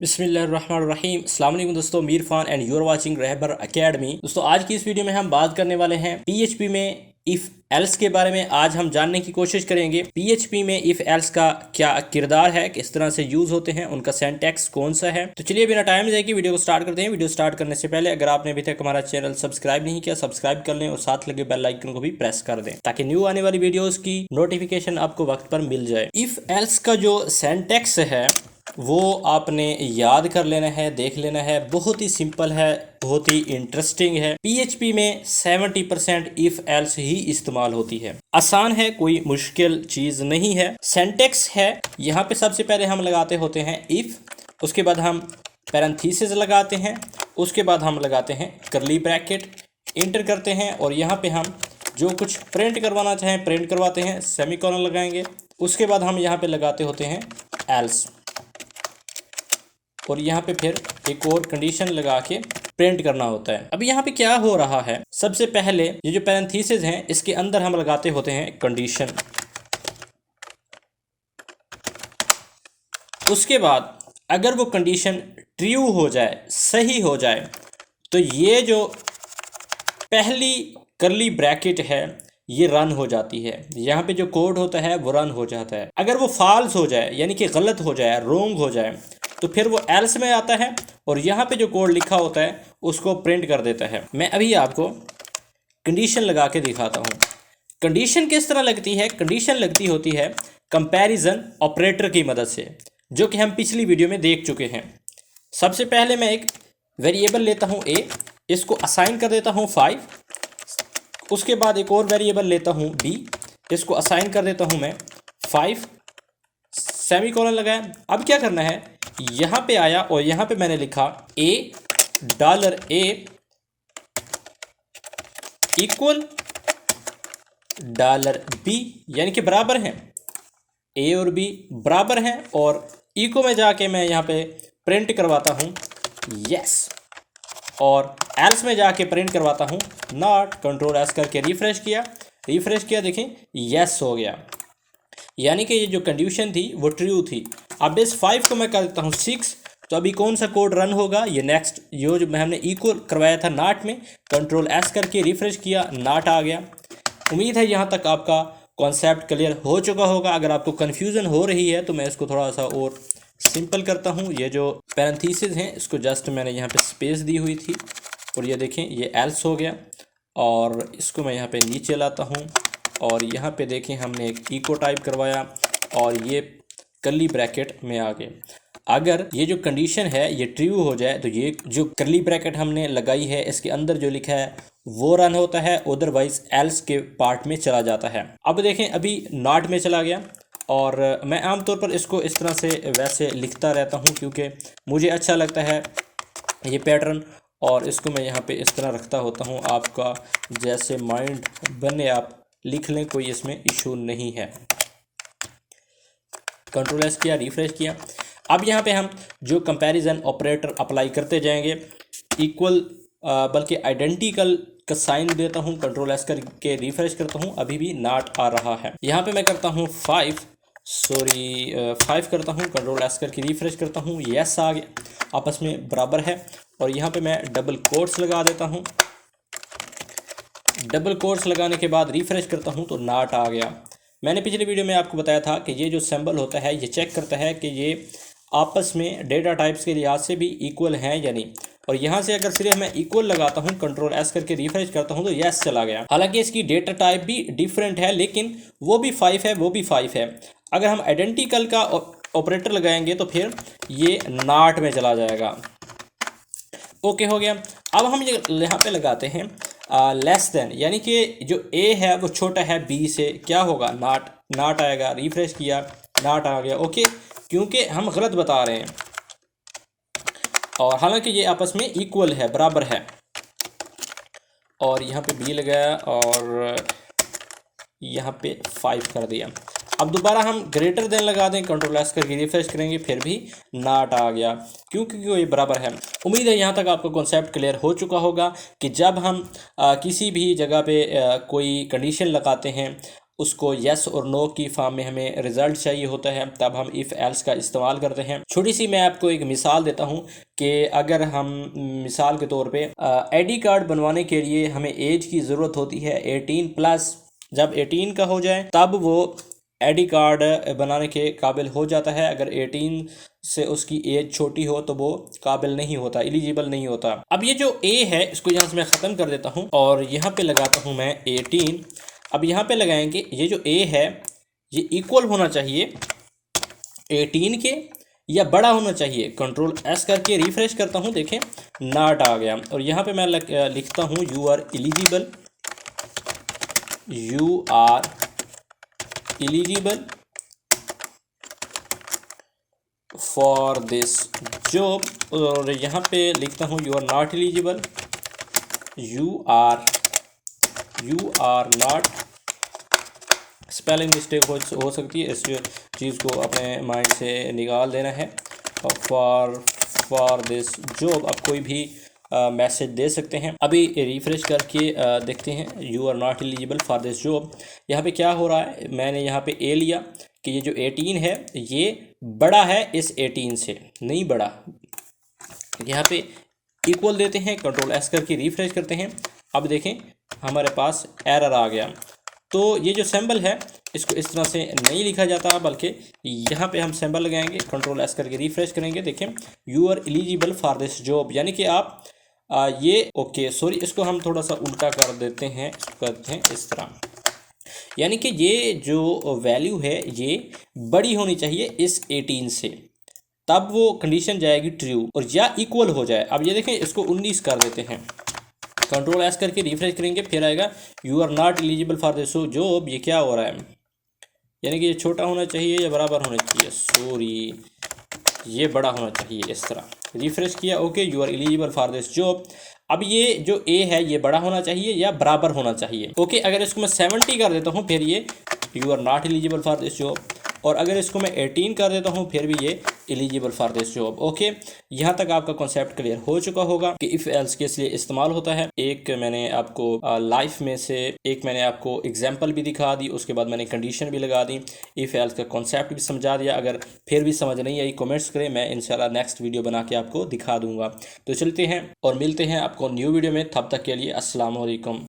बिस्मिल्लाहिर्रहमानिर्रहीम। अस्सलाम वालेकुम दोस्तों, Mir Khan and you are watching Rahbar academy. दोस्तों आज की इस वीडियो में हम बात करने वाले हैं पीएचपी में इफ एल्स के बारे में। आज हम जानने की कोशिश करेंगे पीएचपी में इफ एल्स का क्या किरदार है, किस तरह से यूज होते हैं, उनका सिंटैक्स कौन सा है। तो चलिए बिना टाइम जाए कि वीडियो को स्टार्ट करते हैं। वीडियो स्टार्ट करने से पहले अगर आपने अभी तक हमारा चैनल सब्सक्राइब नहीं किया, सब्सक्राइब कर लें और साथ लगे बेल आइकन को भी प्रेस कर दें ताकि न्यू आने वाली वीडियोस की नोटिफिकेशन आपको वक्त पर मिल जाए। इफ एल्स का जो सिंटैक्स है वो आपने याद कर लेना है, देख लेना है। बहुत ही सिंपल है, बहुत ही इंटरेस्टिंग है। पीएचपी में 70% इफ एल्स ही इस्तेमाल होती है। आसान है, कोई मुश्किल चीज नहीं है। सिंटैक्स है, यहाँ पे सबसे पहले हम लगाते होते हैं इफ, उसके बाद हम पैरेंथेसिस लगाते हैं, उसके बाद हम लगाते हैं करली ब्रैकेट, इंटर करते हैं और यहाँ पे हम जो कुछ प्रिंट करवाना चाहें प्रिंट करवाते हैं, सेमीकोलन लगाएंगे। उसके बाद हम यहाँ पे लगाते होते हैं एल्स और यहाँ पे फिर एक और कंडीशन लगा के प्रिंट करना होता है। अब यहाँ पे क्या हो रहा है, सबसे पहले ये जो पैरेंथेसिस हैं इसके अंदर हम लगाते होते हैं कंडीशन। उसके बाद अगर वो कंडीशन ट्रू हो जाए, सही हो जाए, तो ये जो पहली करली ब्रैकेट है ये रन हो जाती है। यहाँ पे जो कोड होता है वो रन हो जाता है। अगर वो फॉल्स हो जाए यानी कि गलत हो जाए, रोंग हो जाए, तो फिर वो एल्स में आता है और यहाँ पे जो कोड लिखा होता है उसको प्रिंट कर देता है। मैं अभी आपको कंडीशन लगा के दिखाता हूँ। कंडीशन किस तरह लगती है? कंडीशन लगती होती है कंपैरिजन ऑपरेटर की मदद से, जो कि हम पिछली वीडियो में देख चुके हैं। सबसे पहले मैं एक वेरिएबल लेता हूँ ए, इसको असाइन कर देता हूँ 5। उसके बाद एक और वेरिएबल लेता हूँ बी, इसको असाइन कर देता हूँ मैं 5, सेमीकोलन लगाया। अब क्या करना है, यहाँ पे आया और यहाँ पे मैंने लिखा ए $A इक्वल $B, यानी कि बराबर हैं, ए और बी बराबर हैं। और इको में जाके मैं यहाँ पे प्रिंट करवाता हूँ यस, और एल्स में जाके प्रिंट करवाता हूँ नॉट। कंट्रोल एस करके रिफ्रेश किया, देखें यस हो गया, यानी कि ये जो कंडीशन थी वो ट्रू थी। अब इस 5 को मैं कर देता हूँ 6, तो अभी कौन सा कोड रन होगा? ये नेक्स्ट, ये जो हमने इक्वल करवाया था नॉट में, कंट्रोल एस करके रिफ्रेश किया, नॉट आ गया। उम्मीद है यहाँ तक आपका कॉन्सेप्ट क्लियर हो चुका होगा। अगर आपको कन्फ्यूज़न हो रही है तो मैं इसको थोड़ा सा और सिंपल करता हूँ। ये जो पैरेंथेसिस हैं इसको जस्ट मैंने यहाँ पे स्पेस दी हुई थी और ये देखें ये एल्स हो गया, और इसको मैं यहाँ पे नीचे लाता हूँ और यहाँ पे देखें हमने एक इको टाइप करवाया और ये करली ब्रैकेट में आ गए। अगर ये जो कंडीशन है ये ट्रू हो जाए तो ये जो करली ब्रैकेट हमने लगाई है इसके अंदर जो लिखा है वो रन होता है, अदरवाइज एल्स के पार्ट में चला जाता है। अब देखें अभी नॉट में चला गया, और मैं आमतौर पर इसको इस तरह से वैसे लिखता रहता हूँ क्योंकि मुझे अच्छा लगता है ये पैटर्न, और इसको मैं यहाँ पे इस तरह रखता होता हूँ। आपका जैसे माइंड बने आप लिख लें, कोई इसमें इशू नहीं है। कंट्रोल एस किया, रिफ्रेश किया। अब यहाँ पे हम जो कंपैरिजन ऑपरेटर अप्लाई करते जाएंगे, इक्वल बल्कि आइडेंटिकल का साइन देता हूँ, कंट्रोल एस करके रिफ्रेश करता हूँ, अभी भी नॉट आ रहा है। यहाँ पे मैं करता हूँ 5 करता हूँ, कंट्रोल एस करके रिफ्रेश करता हूँ, यस आ गया, आपस में बराबर है। और यहाँ पे मैं डबल कोट्स लगा देता हूँ, डबल कोट्स लगाने के बाद रिफ्रेश करता हूँ तो नॉट आ गया। मैंने पिछले वीडियो में आपको बताया था कि ये जो सिंबल होता है ये चेक करता है कि ये आपस में डेटा टाइप्स के लिहाज से भी इक्वल हैं या नहीं। और यहाँ से अगर सिर्फ मैं इक्वल लगाता हूँ, कंट्रोल एस करके रिफ्रेश करता हूँ तो यस चला गया। हालांकि इसकी डेटा टाइप भी डिफरेंट है, लेकिन वो भी 5 है, वो भी 5 है। अगर हम आइडेंटिकल का ऑपरेटर लगाएंगे तो फिर ये नॉट में चला जाएगा। ओके हो गया। अब हम यहाँ पे लगाते हैं लेस देन, यानी कि जो ए है वो छोटा है बी से, क्या होगा? नॉट आएगा। रिफ्रेश किया, नॉट आ गया। ओके, क्योंकि हम गलत बता रहे हैं, और हालांकि ये आपस में इक्वल है, बराबर है। और यहाँ पे बी लगाया और यहाँ पे 5 कर दिया। अब दोबारा हम ग्रेटर देन लगा दें, कंट्रोल एस करके रिफ्रेश करेंगे, फिर भी नॉट आ गया, क्योंकि ये बराबर है। उम्मीद है यहाँ तक आपका कॉन्सेप्ट क्लियर हो चुका होगा कि जब हम किसी भी जगह पे कोई कंडीशन लगाते हैं उसको यस और नो की फॉर्म में हमें रिजल्ट चाहिए होता है, तब हम इफ़ एल्स का इस्तेमाल करते हैं। छोटी सी मैं आपको एक मिसाल देता हूँ कि अगर हम मिसाल के तौर पे आईडी कार्ड बनवाने के लिए हमें एज की ज़रूरत होती है 18+। जब 18 का हो जाए तब वो आईडी कार्ड बनाने के काबिल हो जाता है। अगर 18 से उसकी एज छोटी हो तो वो काबिल नहीं होता, एलिजिबल नहीं होता। अब ये जो ए है इसको यहाँ से मैं ख़त्म कर देता हूँ और यहाँ पे लगाता हूँ मैं 18। अब यहाँ पे लगाएंगे ये जो ए है ये इक्वल होना चाहिए 18 के या बड़ा होना चाहिए। कंट्रोल एस करके रिफ्रेश करता हूँ, देखें नॉट आ गया। और यहाँ पे मैं लिखता हूँ you are eligible, you are eligible for this job. और यहाँ पे लिखता हूँ you are not eligible, you are not. Spelling mistake हो सकती है, इस चीज़ को अपने माइंड से निकाल देना है। और फॉर दिस जॉब आप कोई भी मैसेज दे सकते हैं। अभी रिफ्रेश करके देखते हैं you are not eligible for this job. यहाँ पे क्या हो रहा है, मैंने यहाँ पे ए लिया कि ये जो 18 है ये बड़ा है इस 18 से, नहीं बड़ा। यहाँ पे इक्वल देते हैं, कंट्रोल एस करके रिफ्रेश करते हैं। अब देखें हमारे पास एरर आ गया। तो ये जो सिंबल है इसको इस तरह से नहीं लिखा जाता, बल्कि यहाँ पे हम सिंबल लगाएंगे, कंट्रोल एस करके रिफ्रेश करेंगे। देखें you are eligible for this job, यानी कि आप ये ओके सॉरी इसको हम थोड़ा सा उल्टा कर देते हैं, इसको करते हैं इस तरह। यानी कि ये जो वैल्यू है ये बड़ी होनी चाहिए इस 18 से, तब वो कंडीशन जाएगी ट्रू और या इक्वल हो जाए। अब ये देखें इसको 19 कर देते हैं, कंट्रोल एस करके रिफ्रेश करेंगे, फिर आएगा you are not eligible for this job. ये क्या हो रहा है, यानी कि ये छोटा होना चाहिए या बराबर होना चाहिए, सॉरी ये बड़ा होना चाहिए, इस तरह रिफ्रेश किया। Okay you are eligible for this job. अब ये जो ए है ये बड़ा होना चाहिए या बराबर होना चाहिए। ओके अगर इसको मैं 70 कर देता हूँ फिर ये you are not eligible for this job. और अगर इसको मैं 18 कर देता हूँ फिर भी ये eligible for this job. Okay यहाँ तक आपका कॉन्सेप्ट क्लियर हो चुका होगा कि इफ़ एल्स के लिए इस्तेमाल होता है। एक मैंने आपको लाइफ में से एक मैंने आपको एग्जांपल भी दिखा दी, उसके बाद मैंने कंडीशन भी लगा दी, इफ़ एल्स का कॉन्सेप्ट भी समझा दिया। अगर फिर भी समझ नहीं आई कमेंट्स करें, मैं इंशाल्लाह नेक्स्ट वीडियो बना के आपको दिखा दूंगा। तो चलते हैं और मिलते हैं आपको न्यू वीडियो में, तब तक के लिए अस्सलाम वालेकुम।